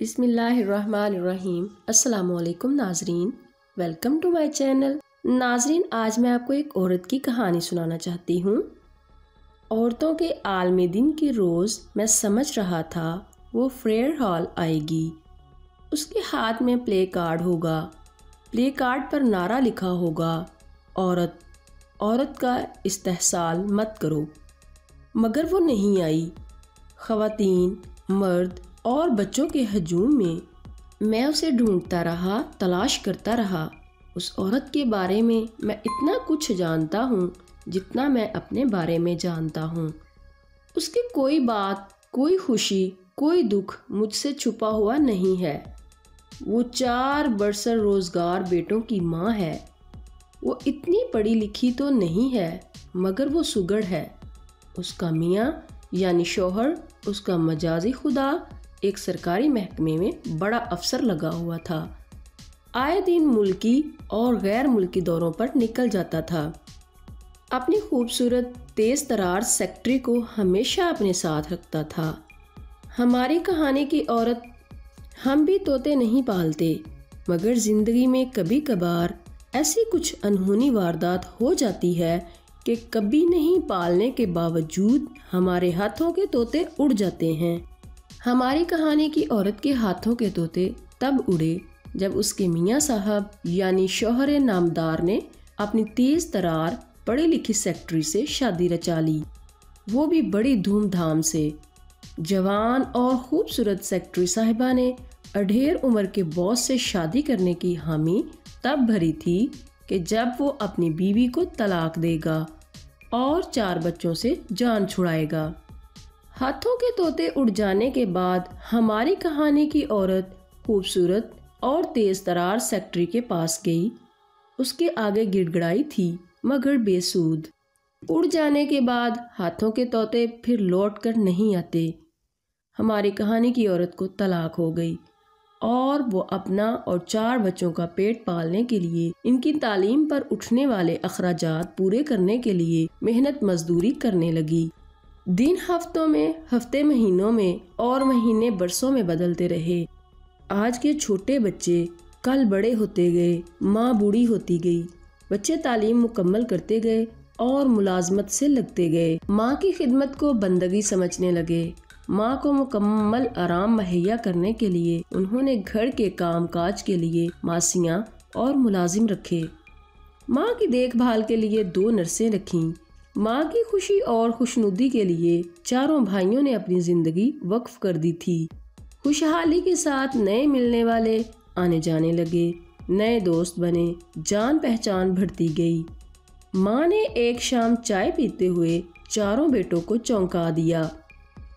بسم اللہ الرحمن الرحیم۔ السلام علیکم ناظرین، ویلکم ٹو مائی چینل۔ ناظرین، آج میں آپ کو ایک عورت کی کہانی سنانا چاہتی ہوں۔ عورتوں کے عالمی دن کے روز میں سمجھ رہا تھا وہ فیئر ہال آئے گی۔ اس کے ہاتھ میں پلے کارڈ ہوگا، پلے کارڈ پر نعرہ لکھا ہوگا، عورت عورت کا استحصال مت کرو۔ مگر وہ نہیں آئی۔ خواتین، مرد اور بچوں کے ہجوم میں اسے ڈھونڈتا رہا، تلاش کرتا رہا۔ اس عورت کے بارے میں اتنا کچھ جانتا ہوں جتنا میں اپنے بارے میں جانتا ہوں۔ اس کی کوئی بات، کوئی خوشی، کوئی دکھ مجھ سے چھپا ہوا نہیں ہے۔ وہ 4 برسر روزگار بیٹوں کی ماں ہے۔ وہ اتنی پڑھی لکھی تو نہیں ہے، مگر وہ سگڑ ہے۔ اس کا میاں یعنی شوہر، اس کا مجازی خدا، ایک سرکاری محکمے میں بڑا افسر لگا ہوا تھا۔ آئے دن ملکی اور غیر ملکی دوروں پر نکل جاتا تھا۔ اپنی خوبصورت تیز ترار سیکرٹری کو ہمیشہ اپنے ساتھ رکھتا تھا۔ ہماری کہانی کی عورت، ہم بھی طوطے نہیں پالتے، مگر زندگی میں کبھی کبھار ایسی کچھ انہونی واردات ہو جاتی ہے کہ کبھی نہیں پالنے کے باوجود ہمارے ہاتھوں کے طوطے اڑ جاتے ہیں۔ ہماری کہانی کی عورت کے ہاتھوں کے طوطے تب اڑے جب اس کے میاں صاحب یعنی شوہر نامدار نے اپنی تیز ترار پڑھی لکھی سیکرٹری سے شادی رچا لی، وہ بھی بڑی دھوم دھام سے۔ جوان اور خوبصورت سیکرٹری صاحبہ نے اڈھیر عمر کے باس سے شادی کرنے کی حامی تب بھری تھی کہ جب وہ اپنی بیوی کو طلاق دے گا اور 4 بچوں سے جان چھڑائے گا۔ ہاتھوں کے طوطے اڑ جانے کے بعد ہماری کہانی کی عورت خوبصورت اور تیز ترار سیکرٹری کے پاس گئی۔ اس کے آگے گڑ گڑائی تھی، مگر بے سود۔ اڑ جانے کے بعد ہاتھوں کے طوطے پھر لوٹ کر نہیں آتے۔ ہماری کہانی کی عورت کو طلاق ہو گئی اور وہ اپنا اور 4 بچوں کا پیٹ پالنے کے لیے، ان کی تعلیم پر اٹھنے والے اخراجات پورے کرنے کے لیے محنت مزدوری کرنے لگی۔ دن ہفتوں میں، ہفتے مہینوں میں اور مہینے برسوں میں بدلتے رہے۔ آج کے چھوٹے بچے کل بڑے ہوتے گئے، ماں بوڑھی ہوتی گئی، بچے تعلیم مکمل کرتے گئے اور ملازمت سے لگتے گئے، ماں کی خدمت کو بندگی سمجھنے لگے۔ ماں کو مکمل آرام مہیا کرنے کے لیے انہوں نے گھر کے کام کاج کے لیے ماسیاں اور ملازم رکھے۔ ماں کی دیکھ بھال کے لیے 2 نرسیں رکھیں۔ ماں کی خوشی اور خوشنودی کے لیے 4 بھائیوں نے اپنی زندگی وقف کر دی تھی۔ خوشحالی کے ساتھ نئے ملنے والے آنے جانے لگے، نئے دوست بنے، جان پہچان بڑھتی گئی۔ ماں نے ایک شام چائے پیتے ہوئے 4 بیٹوں کو چونکا دیا۔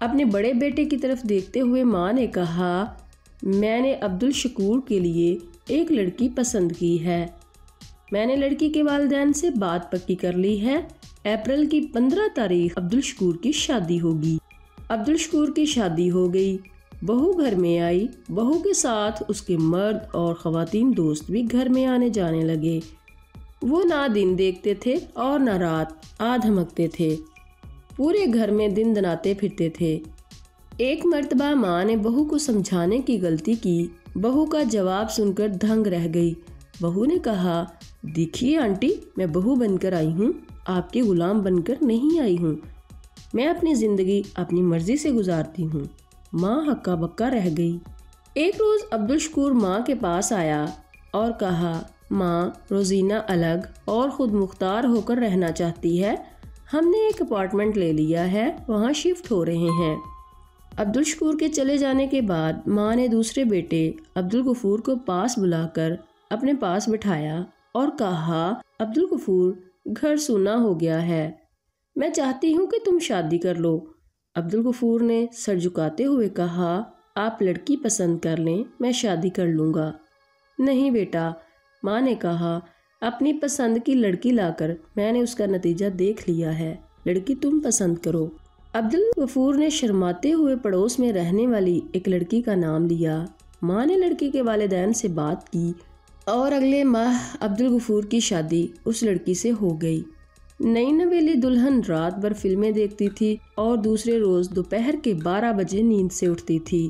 اپنے بڑے بیٹے کی طرف دیکھتے ہوئے ماں نے کہا، میں نے عبدالشکور کے لیے ایک لڑکی پسند کی ہے۔ میں نے لڑکی کے والدین سے بات پکی کر لی ہے۔ اپریل کی 15 تاریخ عبدالشکور کی شادی ہوگی۔ عبدالشکور کی شادی ہو گئی، بہو گھر میں آئی۔ بہو کے ساتھ اس کے مرد اور خواتین دوست بھی گھر میں آنے جانے لگے۔ وہ نہ دن دیکھتے تھے اور نہ رات، دھمکتے تھے، پورے گھر میں دن دناتے پھرتے تھے۔ ایک مرتبہ ماں نے بہو کو سمجھانے کی غلطی کی۔ بہو کا جواب سن کر دھنگ رہ گئی۔ بہو نے کہا، دیکھیے آنٹی، میں بہو بن کر آئی ہوں، آپ کے غلام بن کر نہیں آئی ہوں۔ میں اپنی زندگی اپنی مرضی سے گزارتی ہوں۔ ماں ہکا بکا رہ گئی۔ ایک روز عبدالشکور ماں کے پاس آیا اور کہا، ماں، روزینہ الگ اور خود مختار ہو کر رہنا چاہتی ہے۔ ہم نے ایک اپارٹمنٹ لے لیا ہے، وہاں شفٹ ہو رہے ہیں۔ عبدالشکور کے چلے جانے کے بعد ماں نے دوسرے بیٹے عبدالغفور کو پاس بلا کر اپنے پاس بٹھایا اور کہا، عبدالغفور، گھر سونا ہو گیا ہے، میں چاہتی ہوں کہ تم شادی کر لو۔ عبدالغفور نے سر جھکاتے ہوئے کہا، آپ لڑکی پسند کر لیں، میں شادی کر لوں گا۔ نہیں بیٹا، ماں نے کہا، اپنی پسند کی لڑکی لا کر میں نے اس کا نتیجہ دیکھ لیا ہے، لڑکی تم پسند کرو۔ عبدالغفور نے شرماتے ہوئے پڑوس میں رہنے والی ایک لڑکی کا نام لیا۔ ماں نے لڑکی کے والدین سے بات کی اور اگلے ماہ عبدالغفور کی شادی اس لڑکی سے ہو گئی۔ نئی نویلی دلہن رات بھر فلمیں دیکھتی تھی اور دوسرے روز دوپہر کے 12 بجے نیند سے اٹھتی تھی۔